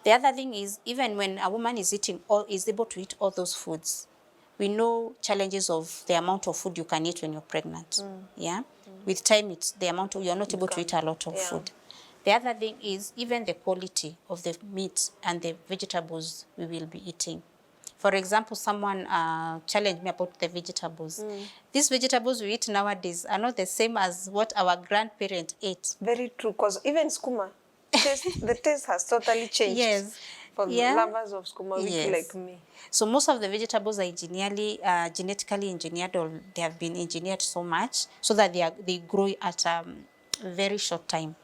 B: The other thing is, even when a woman is able to eat all those foods, we know challenges of the amount of food you can eat when you're pregnant. Yeah, with time, it's the amount you're not able to eat a lot of food. The other thing is even the quality of the meat and the vegetables we will be eating. For example, someone challenged me about the vegetables. These vegetables we eat nowadays are not the same as what our grandparents ate.
A: Very true, because even skuma, the taste has totally changed.
B: Yes.
A: For
B: Yeah.
A: lovers of skuma wiki
B: Yes.
A: like me.
B: So most of the vegetables are genetically engineered, or they have been engineered so much so that they grow at a very short time.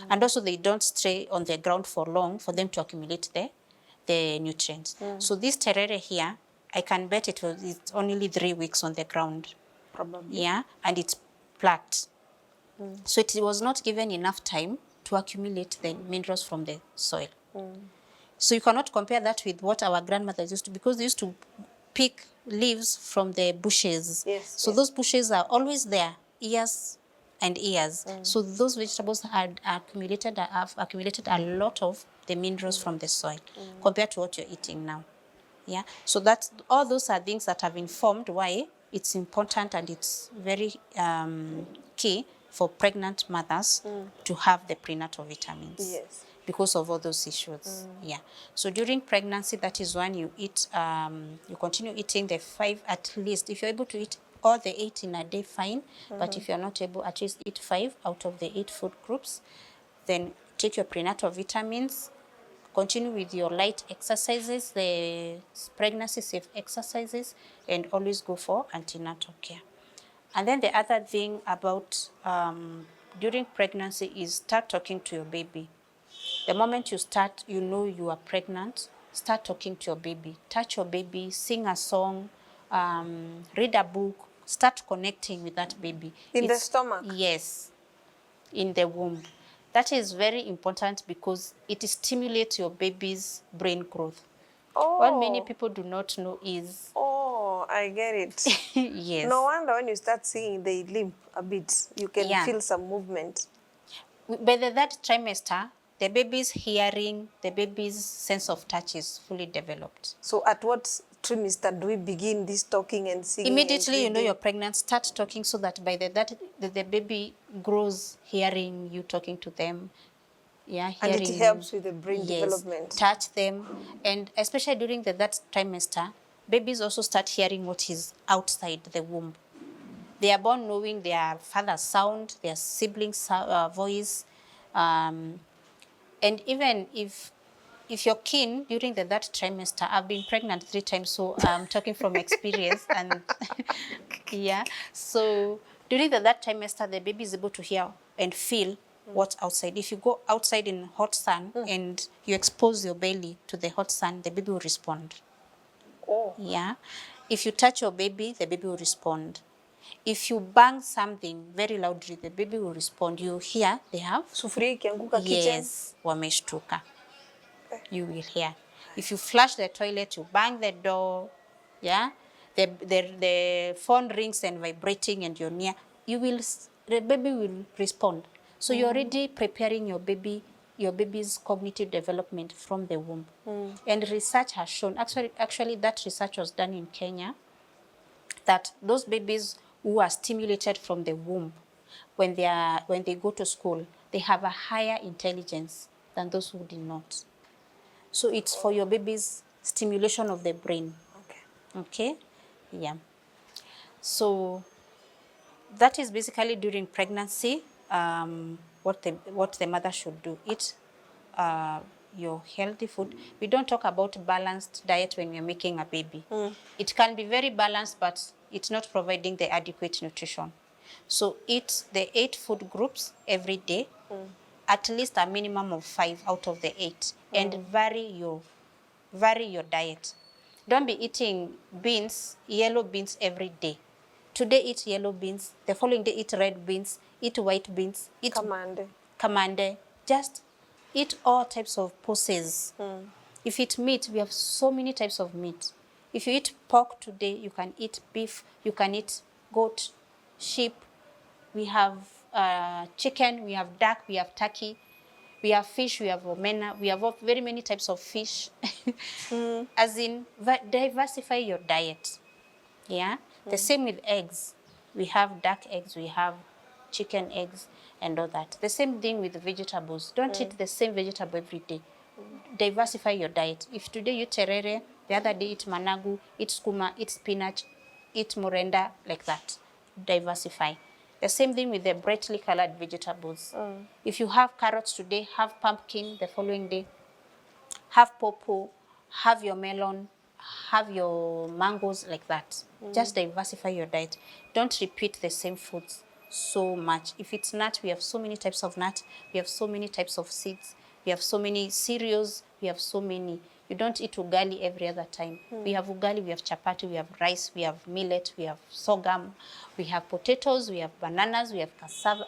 B: And also they don't stay on the ground for long for them to accumulate the nutrients. So this terere here, I can bet it's only 3 weeks on the ground.
A: Probably.
B: Yeah, and it's plucked. So it was not given enough time to accumulate the minerals from the soil. So you cannot compare that with what our grandmothers used to, because they used to pick leaves from the bushes.
A: Yes.
B: So
A: yes.
B: those bushes are always there, years and years. So those vegetables have accumulated a lot of the minerals from the soil compared to what you're eating now. Yeah. So that's all those are things that have informed why it's important and it's very key for pregnant mothers to have the prenatal vitamins.
A: Yes.
B: Because of all those issues. Yeah. So during pregnancy, that is when you eat, you continue eating the 5 at least. If you're able to eat all the 8 in a day, fine. But if you're not able, at least eat 5 out of the 8 food groups. Then take your prenatal vitamins. Continue with your light exercises, the pregnancy safe exercises, and always go for antenatal care. And then the other thing about during pregnancy is start talking to your baby. The moment you start, you know you are pregnant, start talking to your baby. Touch your baby, sing a song, read a book, start connecting with that baby.
A: In the stomach?
B: Yes, in the womb. That is very important because it stimulates your baby's brain growth.
A: Oh.
B: What many people do not know is...
A: Oh, I get it.
B: Yes.
A: No wonder when you start seeing they limp a bit, you can feel some movement.
B: By the third trimester, the baby's hearing, the baby's sense of touch is fully developed.
A: So at what trimester do we begin this talking and singing?
B: Immediately you know you're pregnant, start talking so that by the baby grows hearing you talking to them. Yeah, hearing.
A: And it helps with the brain development.
B: Touch them. And especially during the third trimester, babies also start hearing what is outside the womb. They are born knowing their father's sound, their siblings' voice. And even if you're keen during the third trimester, I've been pregnant 3 times, so I'm talking from experience. And yeah, so during the third trimester, the baby is able to hear and feel what's outside. If you go outside in hot sun and you expose your belly to the hot sun, the baby will respond.
A: Oh.
B: Yeah. If you touch your baby, the baby will respond. If you bang something very loudly, the baby will respond. You hear they have?
A: Sufuria ikianguka kitchen?
B: Yes, wameshtuka. You will hear. If you flush the toilet, you bang the door, yeah? The phone rings and vibrating and you're near, the baby will respond. So you're already preparing your baby's cognitive development from the womb. And research has shown, actually that research was done in Kenya, that those babies who are stimulated from the womb, when they go to school, they have a higher intelligence than those who did not. So it's for your baby's stimulation of the brain. Okay? Yeah. So that is basically during pregnancy, what the mother should do. Eat your healthy food. We don't talk about balanced diet when you're making a baby. It can be very balanced, but it's not providing the adequate nutrition. So eat the 8 food groups every day, at least a minimum of 5 out of the 8, and vary your diet. Don't be eating yellow beans every day. Today eat yellow beans, the following day eat red beans, eat white beans, eat kamande. Just eat all types of pulses. If you eat meat, we have so many types of meat. If you eat pork today, you can eat beef, you can eat goat, sheep. We have chicken, we have duck, we have turkey, we have fish, we have omena, we have very many types of fish. As in, diversify your diet. Yeah? The same with eggs. We have duck eggs, we have chicken eggs, and all that. The same thing with vegetables. Don't eat the same vegetable every day. Diversify your diet. If today you eat terere, the other day eat managu, eat skuma, eat spinach, eat morenda, like that. Diversify. The same thing with the brightly colored vegetables. If you have carrots today, have pumpkin the following day, have pawpaw, have your melon, have your mangoes, like that. Just diversify your diet. Don't repeat the same foods so much. If it's nut, we have so many types of nut. We have so many types of seeds. We have so many cereals. We have so many. You don't eat ugali every other time. We have ugali, we have chapati, we have rice, we have millet, we have sorghum, we have potatoes, we have bananas, we have cassava.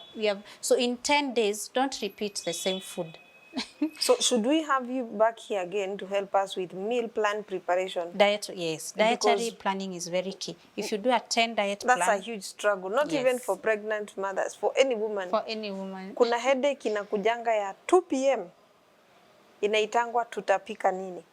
B: So in 10 days, don't repeat the same food.
A: So should we have you back here again to help us with meal plan preparation?
B: Yes. Dietary planning is very key. If you do a 10 diet plan.
A: That's a huge struggle, not even for pregnant mothers, for any woman.
B: For any woman.
A: Kuna headache inakujanga ya 2 p.m. inaitangwa tutapika nini?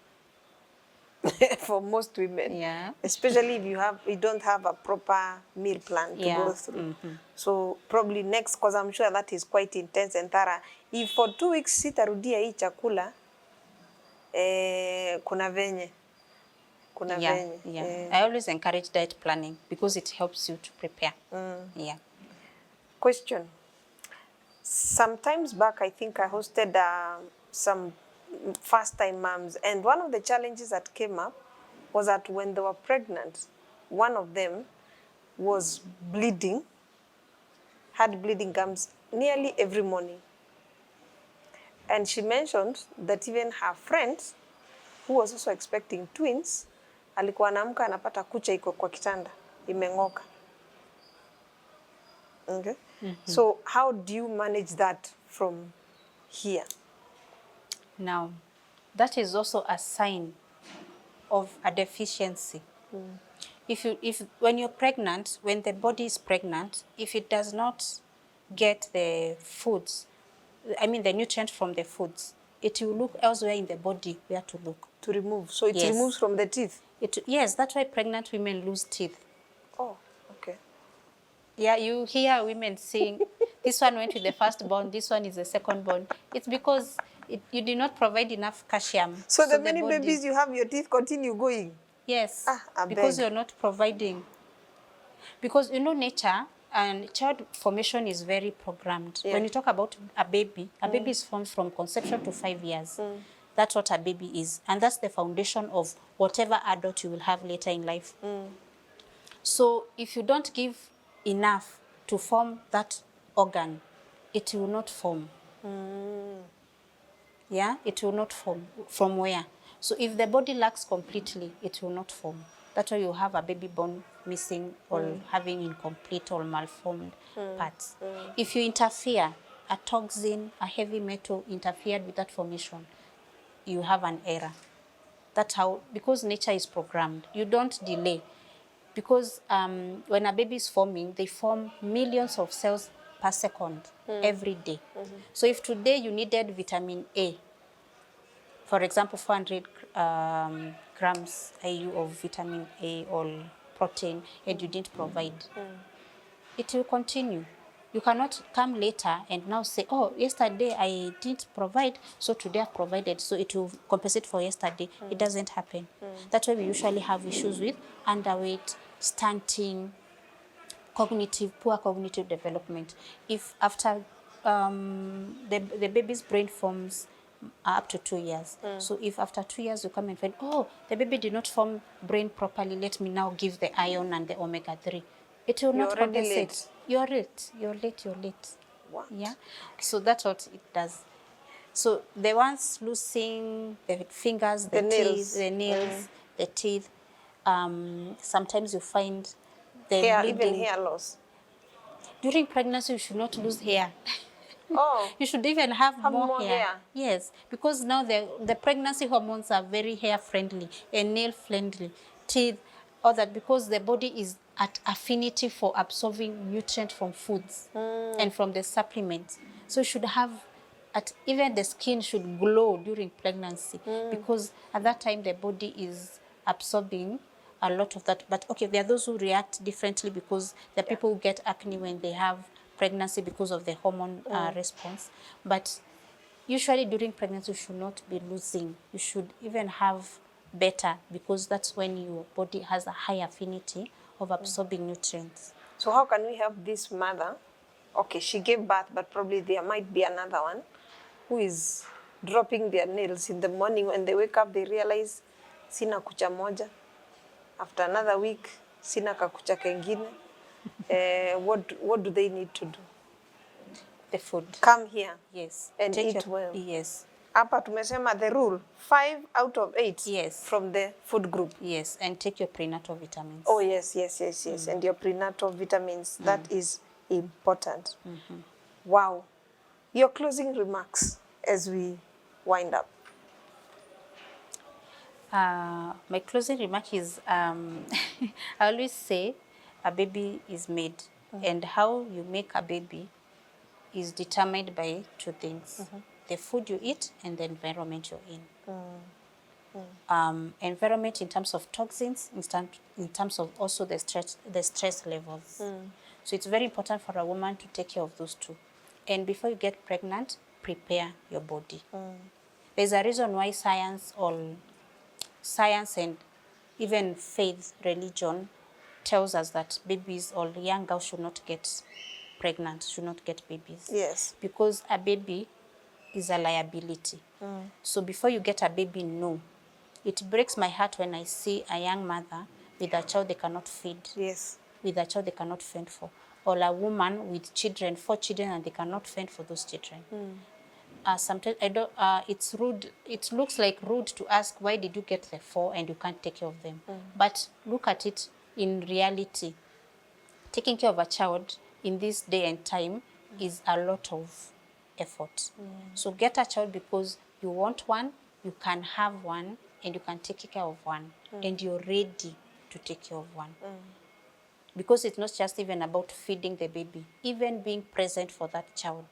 A: For most women.
B: Yeah.
A: Especially if you don't have a proper meal plan to go through. So probably next, because I'm sure that is quite intense and thorough. If for 2 weeks sitarudia hii chakula, kuna venye.
B: I always encourage diet planning because it helps you to prepare.
A: Question. Sometimes back, I think I hosted some first-time moms, and one of the challenges that came up was that when they were pregnant, one of them was bleeding, had bleeding gums nearly every morning. And she mentioned that even her friend, who was also expecting twins, alikuwa anaamka anapata kucha iko kwa kitanda, imeng'oka. Okay? So how do you manage that from here?
B: Now, that is also a sign of a deficiency. When you're pregnant, when the body is pregnant, if it does not get the foods, the nutrient from the foods, it will look elsewhere in the body where to look.
A: To remove. So it removes from the teeth?
B: Yes, that's why pregnant women lose teeth.
A: Oh, okay.
B: Yeah, you hear women saying, this one went with the firstborn, this one is the secondborn. It's because you did not provide enough calcium.
A: So the many babies you have, your teeth continue going?
B: Yes, because you're not providing. Because nature and child formation is very programmed. When you talk about a baby is formed from conception to 5 years. That's what a baby is. And that's the foundation of whatever adult you will have later in life. So if you don't give enough to form that organ, it will not form. Yeah, it will not form. From where? So if the body lacks completely, it will not form. That's why you have a baby born missing or having incomplete or malformed parts. If you interfere, a toxin, a heavy metal interfered with that formation, you have an error. That's how, because nature is programmed, you don't delay. Because when a baby is forming, they form millions of cells per second every day. So if today you needed vitamin A, for example, 400 grams IU of vitamin A or protein, and you didn't provide, it will continue. You cannot come later and now say, oh, yesterday I didn't provide, so today I've provided, so it will compensate for yesterday. It doesn't happen. That's why we usually have issues with underweight, stunting, poor cognitive development. If after the baby's brain forms up to 2 years. So if after 2 years you come and find, oh, the baby did not form brain properly, let me now give the iron and the omega-3. It will not compensate. You're late.
A: What?
B: Yeah. So that's what it does. So the ones losing the fingers, the teeth, the nails, the teeth, sometimes you find the
A: hair,
B: bleeding.
A: even hair loss.
B: During pregnancy, you should not lose hair.
A: Oh.
B: You should even have more hair. Yes, because now the pregnancy hormones are very hair friendly and nail friendly, teeth, all that, because the body is at affinity for absorbing nutrient from foods and from the supplements. So you should have, even the skin should glow during pregnancy because at that time the body is absorbing a lot of that. But okay, there are those who react differently because the people who get acne when they have pregnancy because of the hormone response. But usually during pregnancy, you should not be losing. You should even have better because that's when your body has a high affinity of absorbing nutrients.
A: So how can we help this mother okay, she gave birth, but probably there might be another one who is dropping their nails in the morning. When they wake up, they realize, sina kucha moja. After another week, sina kakucha kengine. What do they need to do?
B: The food.
A: Come here.
B: Yes.
A: And eat well.
B: Yes.
A: Hapa tumesema the rule, 5 out of 8
B: Yes.
A: from the food group.
B: Yes, and take your prenatal vitamins.
A: Oh, yes. And your prenatal vitamins, that is important. Wow. Your closing remarks as we wind up.
B: My closing remark is, I always say a baby is made, and how you make a baby is determined by two things: the food you eat and the environment you're in. Environment in terms of toxins, in terms of also the stress levels. So it's very important for a woman to take care of those two. And before you get pregnant, prepare your body. There's a reason why science and even faith, religion, tells us that babies or young girls should not get pregnant, should not get babies.
A: Yes.
B: Because a baby is a liability. So before you get a baby, no. It breaks my heart when I see a young mother with a child they cannot feed.
A: Yes.
B: With a child they cannot fend for. Or a woman with children, 4 children, and they cannot fend for those children. Sometimes it's rude. It looks like rude to ask, why did you get the 4 and you can't take care of them? But look at it in reality. Taking care of a child in this day and time is a lot of effort. So get a child because you want one, you can have one, and you can take care of one, and you're ready to take care of one. Because it's not just even about feeding the baby, even being present for that child,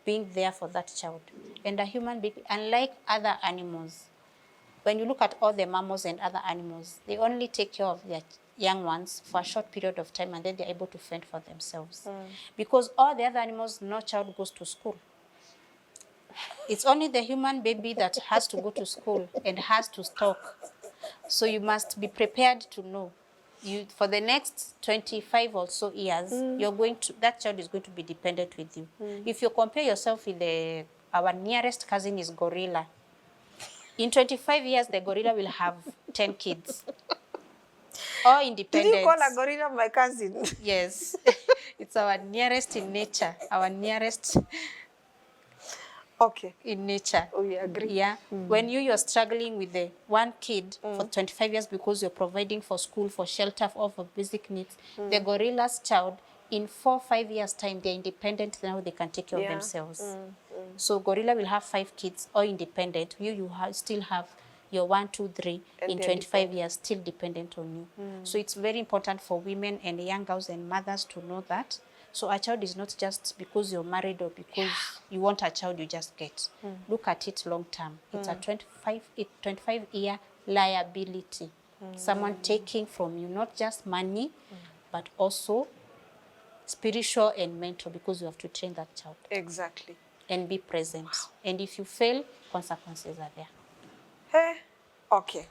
B: being there for that child. And a human baby, unlike other animals, when you look at all the mammals and other animals, they only take care of their young ones for a short period of time, and then they're able to fend for themselves. Because all the other animals, no child goes to school. It's only the human baby that has to go to school and has to stock. So you must be prepared to know. For the next 25 or so years, that child is going to be dependent with you. If you compare yourself with our nearest cousin is gorilla. In 25 years, the gorilla will have 10 kids. All independent.
A: Did you call a gorilla my cousin?
B: Yes. It's our nearest in nature. Our nearest
A: Okay.
B: in nature.
A: Oh, we agree.
B: Yeah. When you're struggling with the one kid for 25 years because you're providing for school, for shelter, for all for basic needs, the gorilla's child, in 4 or 5 years' time, they're independent. Now they can take care of themselves. So gorilla will have 5 kids, all independent. You still have your 1, 2, 3
A: and
B: in 25 years, still dependent on you. So it's very important for women and young girls and mothers to know that. So a child is not just because you're married or because you want a child you just get. Look at it long term. It's a 25-year liability. Someone taking from you, not just money, but also spiritual and mental, because you have to train that child.
A: Exactly.
B: And be present. And if you fail, consequences are there.
A: Hey, okay.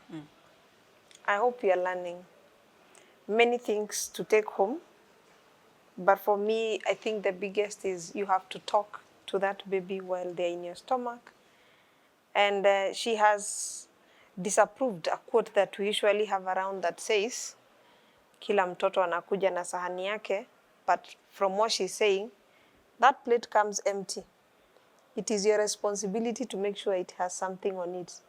A: I hope you're learning many things to take home. But for me, I think the biggest is you have to talk to that baby while they're in your stomach. And she has disapproved a quote that we usually have around that says, kila mtoto anakuja na sahani yake, but from what she's saying, that plate comes empty. It is your responsibility to make sure it has something on it.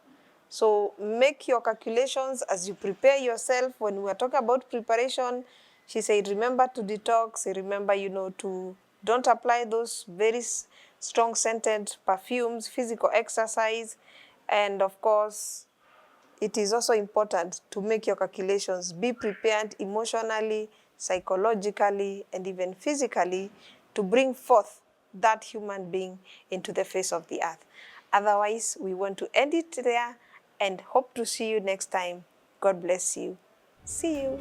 A: So make your calculations as you prepare yourself. When we were talking about preparation, she said, remember to detox, remember, don't apply those very strong scented perfumes, physical exercise. And of course, it is also important to make your calculations. Be prepared emotionally, psychologically, and even physically to bring forth that human being into the face of the earth. Otherwise, we want to end it there and hope to see you next time. God bless you. See you.